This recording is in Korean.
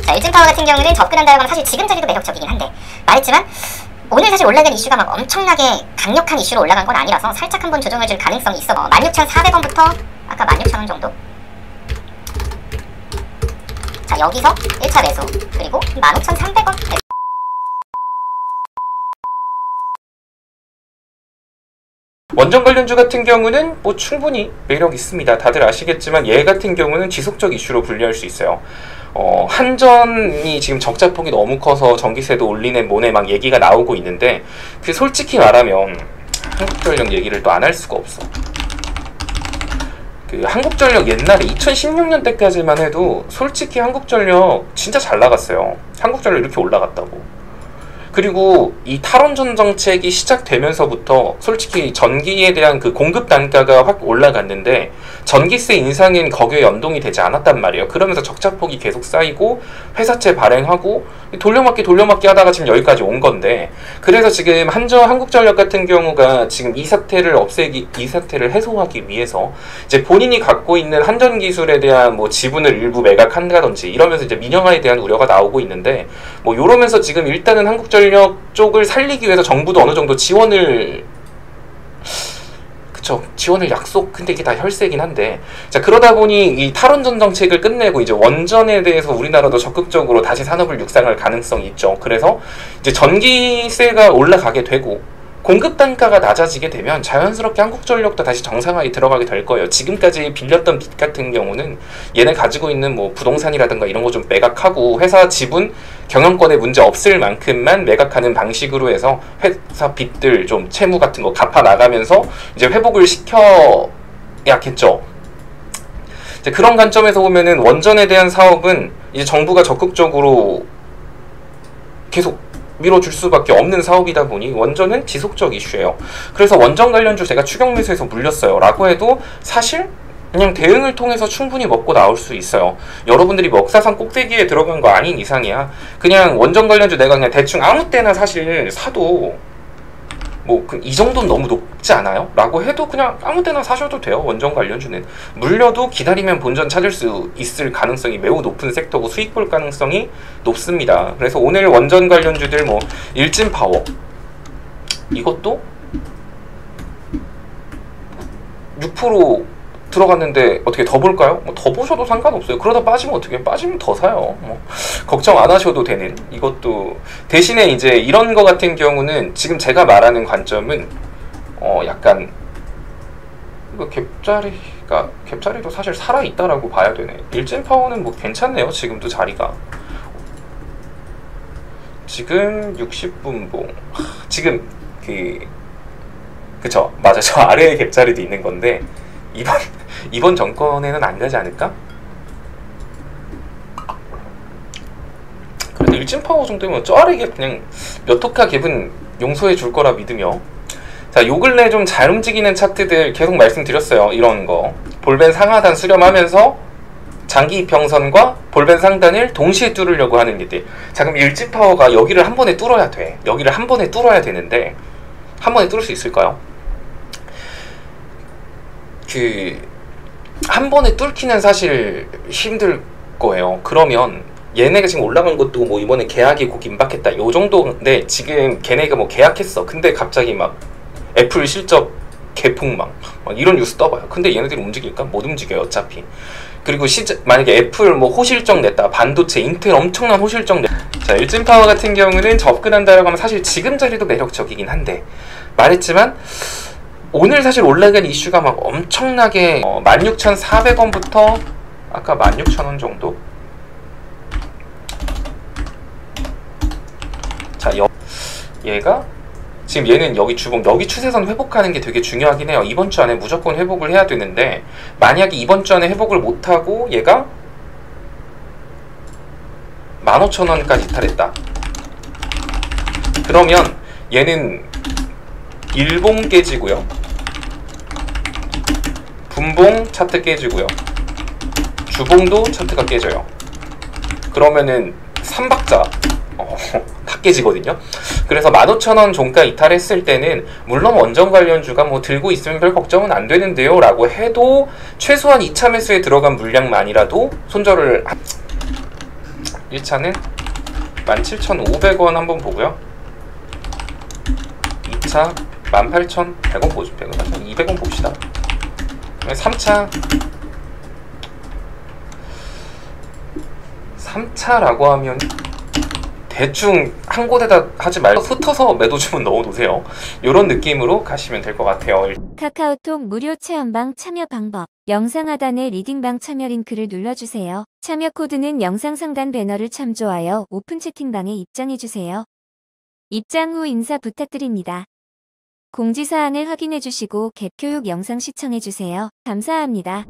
자, 일진파워 같은 경우는 접근한다고 하면 사실 지금 자리도 매력적이긴 한데, 말했지만 오늘 사실 올라간 이슈가 막 엄청나게 강력한 이슈로 올라간 건 아니라서 살짝 한번 조정을 줄 가능성이 있어. 16,400원부터 아까 16,000원 정도. 자, 여기서 1차 매수, 그리고 15,300원. 원전 관련주 같은 경우는 뭐 충분히 매력 있습니다. 다들 아시겠지만 얘 같은 경우는 지속적 이슈로 분류할 수 있어요. 한전이 지금 적자폭이 너무 커서 전기세도 올리는 뭐네 막 얘기가 나오고 있는데, 그 솔직히 말하면 한국전력 얘기를 또 안 할 수가 없어. 그 한국전력 옛날에 2016년 때까지만 해도 솔직히 한국전력 진짜 잘 나갔어요. 한국전력 이렇게 올라갔다고. 그리고 이 탈원전 정책이 시작되면서부터 솔직히 전기에 대한 그 공급 단가가 확 올라갔는데 전기세 인상은 거기에 연동이 되지 않았단 말이에요. 그러면서 적자폭이 계속 쌓이고 회사채 발행하고 돌려막기 하다가 지금 여기까지 온 건데, 그래서 지금 한국전력 같은 경우가 지금 이 사태를 해소하기 위해서 이제 본인이 갖고 있는 한전 기술에 대한 뭐 지분을 일부 매각한다든지 이러면서 이제 민영화에 대한 우려가 나오고 있는데, 뭐 이러면서 지금 일단은 한국전력 쪽을 살리기 위해서 정부도 어느 정도 지원을 근데 이게 다 혈세긴 한데, 자, 그러다 보니 이 탈원전 정책을 끝내고 이제 원전에 대해서 우리나라도 적극적으로 다시 산업을 육성할 가능성이 있죠. 그래서 이제 전기세가 올라가게 되고 공급 단가가 낮아지게 되면 자연스럽게 한국전력도 다시 정상화에 들어가게 될 거예요. 지금까지 빌렸던 빚 같은 경우는 얘네 가지고 있는 뭐 부동산이라든가 이런 거 좀 매각하고 회사 지분 경영권에 문제 없을 만큼만 매각하는 방식으로 해서 회사 빚들 좀 채무 같은 거 갚아 나가면서 이제 회복을 시켜야겠죠. 이제 그런 관점에서 보면은 원전에 대한 사업은 이제 정부가 적극적으로 계속 밀어줄 수밖에 없는 사업이다 보니 원전은 지속적 이슈예요. 그래서 원전 관련주 제가 추격 매수해서 물렸어요 라고 해도 사실 그냥 대응을 통해서 충분히 먹고 나올 수 있어요. 여러분들이 먹사상 꼭대기에 들어간 거 아닌 이상이야. 그냥 원전 관련주 내가 그냥 대충 아무 때나 사실 사도 뭐 이 정도는 너무 높지 않아요? 라고 해도 그냥 아무 때나 사셔도 돼요. 원전 관련주는 물려도 기다리면 본전 찾을 수 있을 가능성이 매우 높은 섹터고 수익 볼 가능성이 높습니다. 그래서 오늘 원전 관련주들 뭐 일진파워 이것도 6% 들어갔는데 어떻게 더 볼까요? 뭐 더 보셔도 상관없어요. 그러다 빠지면 어떻게, 빠지면 더 사요. 뭐 걱정 안 하셔도 되는 이것도. 대신에 이제 이런 거 같은 경우는 지금 제가 말하는 관점은 약간 이거 갭자리도 사실 살아있다라고 봐야 되네. 일진파워는 뭐 괜찮네요. 지금도 자리가 지금 60분봉 지금 그쵸, 맞아. 저 아래에 갭자리도 있는 건데 이번 정권에는 안 가지 않을까? 그래도 일진파워 정도면 저 아래 갭 그냥 몇 호카 갭은 용서해 줄 거라 믿으며, 자, 요 근래 좀 잘 움직이는 차트들 계속 말씀드렸어요. 이런 거 볼벤 상하단 수렴하면서 장기 이평선과 볼벤 상단을 동시에 뚫으려고 하는 일들. 자, 그럼 일진파워가 여기를 한 번에 뚫어야 돼. 여기를 한 번에 뚫어야 되는데 한 번에 뚫을 수 있을까요? 한 번에 뚫기는 사실 힘들 거예요. 그러면 얘네가 지금 올라간 것도 뭐 이번에 계약이 곧 임박했다 요 정도인데, 지금 걔네가 뭐 계약했어. 근데 갑자기 막 애플 실적 개폭망 막 이런 뉴스 떠봐요. 근데 얘네들이 움직일까? 못 움직여요 어차피. 그리고 만약에 애플 뭐 호실적 냈다, 반도체 인텔 엄청난 호실적 냈다. 자, 일진파워 같은 경우는 접근한다라고 하면 사실 지금 자리도 매력적이긴 한데, 말했지만 오늘 사실 올라간 이슈가 막 엄청나게 16,400원부터 아까 16,000원 정도. 자, 얘가 지금 얘는 여기 주봉, 여기 추세선 회복하는 게 되게 중요하긴 해요. 이번 주 안에 무조건 회복을 해야 되는데, 만약에 이번 주 안에 회복을 못하고 얘가 15,000원까지 이탈했다. 그러면 얘는 일봉 깨지고요, 분봉 차트 깨지고요, 주봉도 차트가 깨져요. 그러면은 3박자 다 깨지거든요. 그래서 15,000원 종가 이탈했을 때는 물론 원전 관련주가 뭐 들고 있으면 별 걱정은 안 되는데요 라고 해도 최소한 2차 매수에 들어간 물량만이라도 손절을 1차는 17,500원 한번 보고요. 2차 18,100원 보죠. 200원 봅시다. 3차라고 하면 대충 한 곳에다 하지 말고 흩어서 매도 주문 넣어놓으세요. 이런 느낌으로 가시면 될 것 같아요. 카카오톡 무료 체험방 참여 방법. 영상 하단의 리딩방 참여 링크를 눌러주세요. 참여 코드는 영상 상단 배너를 참조하여 오픈 채팅방에 입장해주세요. 입장 후 인사 부탁드립니다. 공지사항을 확인해주시고 갭 교육 영상 시청해주세요. 감사합니다.